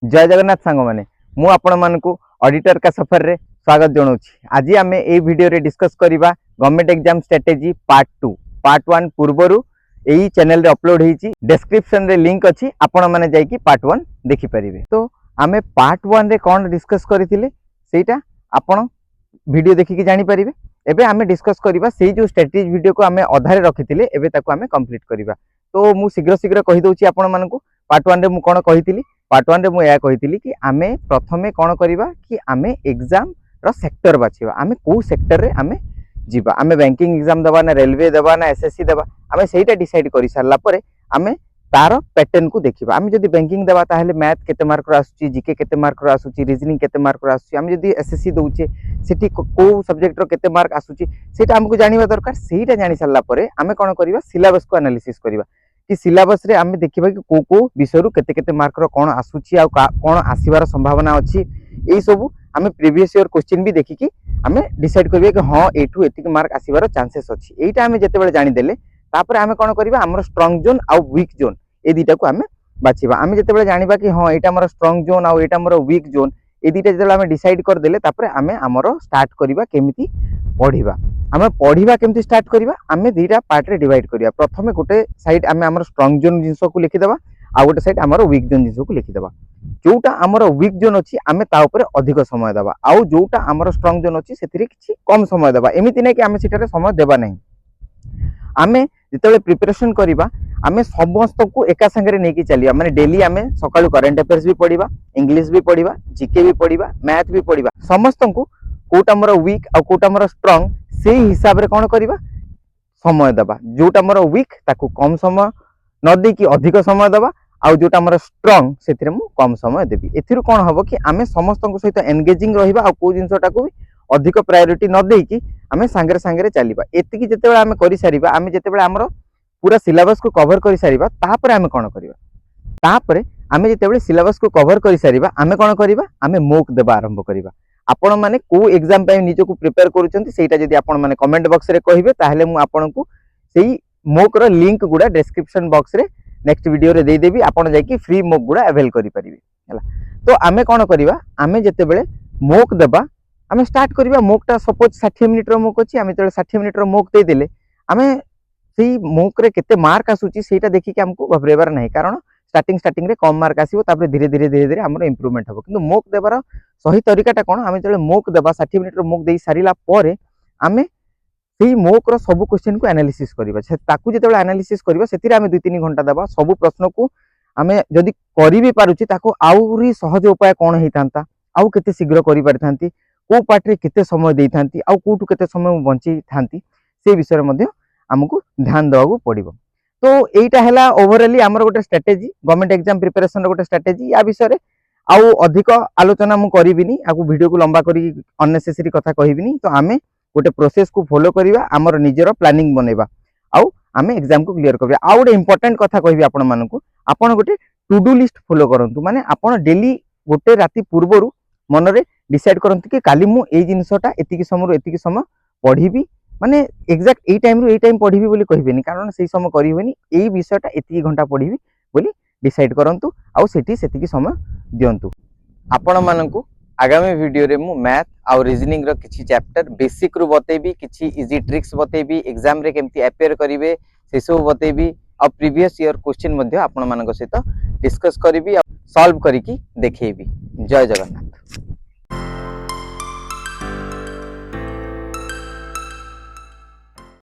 जय जगन्नाथ सांग मैंने मु आपण मानकु ऑडिटर का सफर रे स्वागत जनाऊँ। आज आम ए वीडियो रे डिस्कस करबा government exam strategy part 2 part 1 पूर्वरु एही चैनल रे अपलोड होईची। डिस्क्रिप्शन रे लिंक अछि, आपण माने जाई कि पार्ट 1 देखि परिबे। तो आमे पार्ट 1 रे कोन डिस्कस करिथिले सेटा आपण वीडियो देखि कि जानि परिबे। एबे आमे डिस्कस करबा सेही जो स्ट्रेटेजी वीडियो को आमे अधारे रखिथिले एबे ताको आमे कंप्लीट करबा। तो मु शीघ्र शीघ्र कहि दउची आपण मानकु पार्ट 1 रे मु कोन कहिथिली। पार्ट 1 रे मु या कहिथिली कि आमे प्रथमे कोन करबा कि आमे एग्जाम रो सेक्टर बाछिबा। आमे को सेक्टर रे आमे जीवा, आमे बैंकिंग एग्जाम दबा ना रेलवे दबा ना एसएससी दबा, आमे सेहीटा डिसाइड करि सारला परे आमे तार पैटर्न को देखिबा। आमे जदी बैंकिंग दबा ताहेले मैथ केते मार्क रो आसुची, जीके केते मार्क रो आसुची, रीजनिंग केते मार्क रो आसुची। आमे जदी एसएससी दउचे सेठी को सब्जेक्ट रो केते मार्क आसुची सेटा हमकु जानिबा दरकार। सेहीटा जानि सारला परे आमे कोन करबा सिलेबस को एनालिसिस करबा कि सिलेबस रे आमे देखिबा कि को विषय रु केते केते मार्क रो कोन आसुची आ कोन आसीबार संभावना अछि। एई सब आमे प्रीवियस ईयर क्वेश्चन भी देखि कि आमे डिसाइड करबे कि हां एटू एतिक मार्क आसीबार चांसेस अछि। एईटा आमे जते बेले जानि देले तापर आमे कोन करबा हमर स्ट्रांग जोन आ वीक जोन ए दुटा को आमे बाछिबा। आमे जते बेले जानिबा कि हां एटा हमर स्ट्रांग जोन आ एटा हमर वीक जोन ए दुटा जते आमे डिसाइड कर देले तापर आमे हमर स्टार्ट करबा केमिति पढिबा। आमे पढिबा केमिति स्टार्ट करबा आमे दुटा पार्ट रे डिवाइड करबा। प्रथमे गोटे साइड आमे हमर स्ट्रांग जोन जिंस को लिखि देबा आ गोटे साइड हमर वीक जोन जिंस को लिखि देबा। जोटा हमर वीक जोन अछि आमे ता ऊपर अधिक समय देबा आ जोटा हमर स्ट्रांग जोन अछि सेथिरे किछि कम समय देबा। एमिति नै कि आमे सिटारे समय देबा नै। आमे जेतेबेले प्रिपरेशन करबा आमे समस्त को एका संगे नै कि चलिया, माने डेली आमे सकाळु करंट अफेयर्स भी पढिबा, इंग्लिश भी पढिबा, जीके भी पढिबा, मैथ भी पढिबा। समस्त को कोटा हमर वीक आ कोटा हमर स्ट्रांग सेही हिसाब रे कोन करबा समय देबा। जोटा हमर वीक ताकू कम समय न दे कि अधिक समय देबा आ जोटा हमर स्ट्रांग सेथिरे मु कम समय देबी। एथिरु कोन हबो कि आमे समस्त को सहित एंगेजिंग रहिबा आ को जिंसटा को अधिक प्रायोरिटी न दे कि आमे सांगरे सांगरे चलिबा। एतिकी जेतेबेले आमे करि सारिबा, आमे जेतेबेले हमर पूरा सिलेबस को कवर करि सारिबा तापर आमे कोन करिबा। तापर आमे जेतेबेले सिलेबस को कवर करि सारिबा आमे कोन करिबा आमे मोक देबा आरंभ करिबा। आपण माने को एग्जाम पे निजो को प्रिपेयर करूचंती सेटा जदी आपण माने कमेंट बॉक्स रे कहिबे ताहले मु आपण को सेही मोक रो लिंक गुडा डिस्क्रिप्शन बॉक्स रे नेक्स्ट वीडियो रे दे देबी। आपण जाय कि फ्री मोक गुडा अवेल करि परिबे हला। तो आमे कोन करिबा आमे जेतेबेले मोक देबा आमे स्टार्ट करिबा। मोकटा सपोज 60 मिनिट रो मोक अछि, आमे जेतेबेले 60 मिनिट रो मोक दे देले आमे सेही मोक रे केते मार्क आसुची सेटा देखि कि हमको घबरेबार नाही। कारण स्टार्टिंग रे कम मार्क आसीबो तापर धीरे धीरे हमर इंप्रूवमेंट हबो। किंतु मोक देबार सही तरीकाटा कोन आमे जेतेबेले मोक देबा 60 मिनिट रो मोक देई सारिला परे आमे सेही मोक रो सब क्वेश्चन को एनालिसिस करबा। ताकू जेतेबेले एनालिसिस करबा सेतिरे आमे 2-3 घंटा देबा। सब प्रश्न को आमे जदी करि भी पारुची ताको आउरी सहज उपाय कोन हेइतांता, आउ केते शीघ्र करि पारथांती, को पार्ट रे केते समय देइथांती, आउ कोटु केते समय बंची थांती से विषय मध्ये हमकु ध्यान देबाकू पड़िबो। तो एइटा हैला ओवरऑली हमर गोटे स्ट्रेटेजी गवर्नमेंट एग्जाम प्रिपरेशन रो गोटे स्ट्रेटेजी। या विषय रे आउ अधिक आलोचना मु करिबिनी, आकु वीडियो को लंबा करी अननेसेसरी कथा कहिबिनी। तो आमे गोटे प्रोसेस को फॉलो करिबा, हमर निजरो प्लानिंग बनेबा आउ आमे एग्जाम को क्लियर करबा। आउ गोटे इंपोर्टेंट कथा कहिबी आपण मानकु, आपण गोटे टू डू लिस्ट फॉलो करंतु। माने आपण डेली गोटे राती पूर्वरु मन रे डिसाइड करंतु कि काली मु एई जिंसटा एतिकी समय एतिकी समय पढिबी। माने एग्जैक्ट एई टाइम रु एई टाइम पढिबी बोली कहिबेनी, कारण सेही समय करिबेनी। एई विषयटा एतिकी घंटा पढिबी बोली डिसाइड करंतु आउ सेठी सेतिकी समय दियंतु। आपण मानकु आगामी वीडियो रे मु मैथ आउ रीजनिंग रो किछि चैप्टर बेसिक रु बतेबी, किछि इजी ट्रिक्स बतेबी, एग्जाम रे केमति अपेयर करिवे से सब बतेबी आ प्रीवियस ईयर क्वेश्चन मध्ये आपण मानक सहित डिस्कस करिवि, सॉल्व करिकि देखैबी। जय जगन्नाथ।